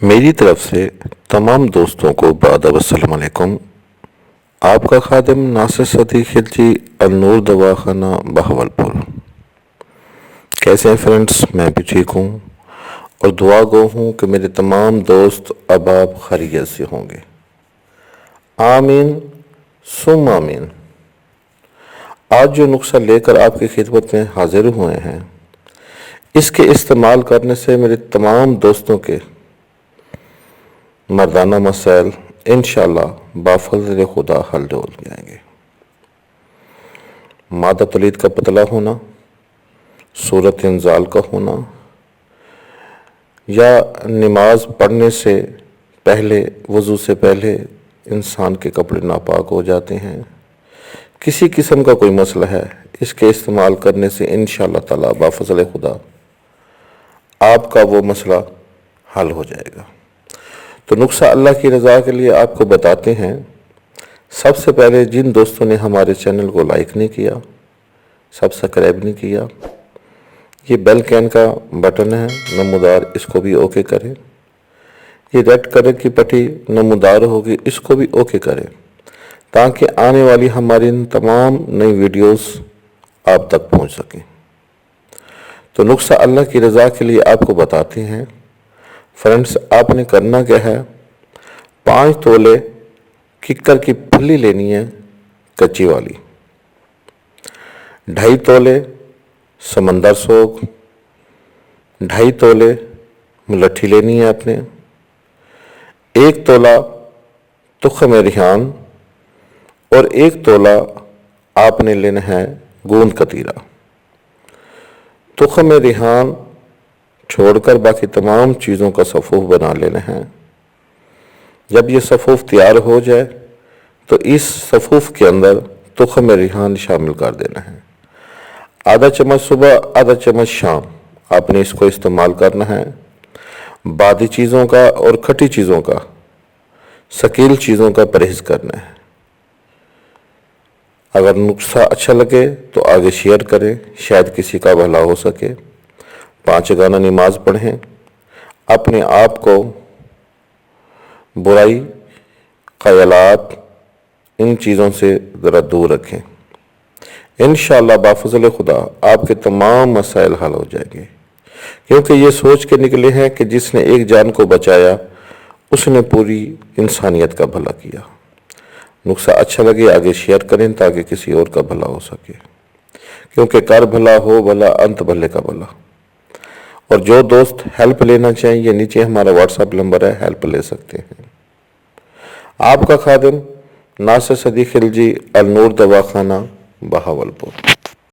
میری طرف سے تمام دوستوں کو باداب السلام علیکم۔ آپ کا خادم ناصر صدیق خلجی، النور دواخانہ، بہاولپور۔ کیسے ہیں فرینڈس؟ میں بھی ٹھیک ہوں اور دعا گو ہوں کہ میرے تمام دوست احباب خیریت سے ہوں گے۔ آمین ثم آمین۔ آج جو نسخہ لے کر آپ کی خدمت میں حاضر ہوئے ہیں، اس کے استعمال کرنے سے میرے تمام دوستوں کے مردانہ مسائل انشاءاللہ بفضل خدا حل ہو جائیں گے۔ مادہ تولید کا پتلا ہونا، صورت انزال کا ہونا، یا نماز پڑھنے سے پہلے، وضو سے پہلے انسان کے کپڑے ناپاک ہو جاتے ہیں، کسی قسم کا کوئی مسئلہ ہے، اس کے استعمال کرنے سے انشاءاللہ تعالی بفضل خدا آپ کا وہ مسئلہ حل ہو جائے گا۔ تو نسخہ اللہ کی رضا کے لیے آپ کو بتاتے ہیں۔ سب سے پہلے جن دوستوں نے ہمارے چینل کو لائک نہیں کیا، سبسکرائب نہیں کیا، یہ بیل کین کا بٹن ہے نمودار، اس کو بھی اوکے کریں۔ یہ ریڈ کلر کی پٹی نمودار ہوگی، اس کو بھی اوکے کریں، تاکہ آنے والی ہماری تمام نئی ویڈیوز آپ تک پہنچ سکیں۔ تو نسخہ اللہ کی رضا کے لیے آپ کو بتاتے ہیں۔ فرینڈس، آپ نے کرنا کیا ہے، 5 تولے ککر کی پھلی لینی ہے کچی والی، 2.5 تولے سمندر سوگ، 2.5 تولے ملٹھی لینی ہے آپ نے، 1 تولہ تخم ریحان اور 1 تولہ آپ نے لینا ہے گوند کتیرا۔ تخم ریحان چھوڑ کر باقی تمام چیزوں کا صفوف بنا لینا ہے۔ جب یہ صفوف تیار ہو جائے تو اس صفوف کے اندر تخم ریحان شامل کر دینا ہے۔ آدھا چمچ صبح، آدھا چمچ شام آپ نے اس کو استعمال کرنا ہے۔ بادی چیزوں کا اور کھٹی چیزوں کا، ثقیل چیزوں کا پرہیز کرنا ہے۔ اگر نسخہ اچھا لگے تو آگے شیئر کریں، شاید کسی کا بھلا ہو سکے۔ 5 گانا نماز پڑھیں، اپنے آپ کو برائی، خیالات، ان چیزوں سے ذرا دور رکھیں۔ انشاءاللہ بفضل خدا آپ کے تمام مسائل حل ہو جائیں گے، کیونکہ یہ سوچ کے نکلے ہیں کہ جس نے ایک جان کو بچایا اس نے پوری انسانیت کا بھلا کیا۔ نسخہ اچھا لگے آگے شیئر کریں تاکہ کسی اور کا بھلا ہو سکے، کیونکہ کر بھلا ہو بھلا، انت بھلے کا بھلا۔ اور جو دوست ہیلپ لینا چاہیں، یہ نیچے ہمارا واٹس ایپ نمبر ہے، ہیلپ لے سکتے ہیں۔ آپ کا خادم ناصر صدیق خلجی، النور دواخانہ، بہاولپور۔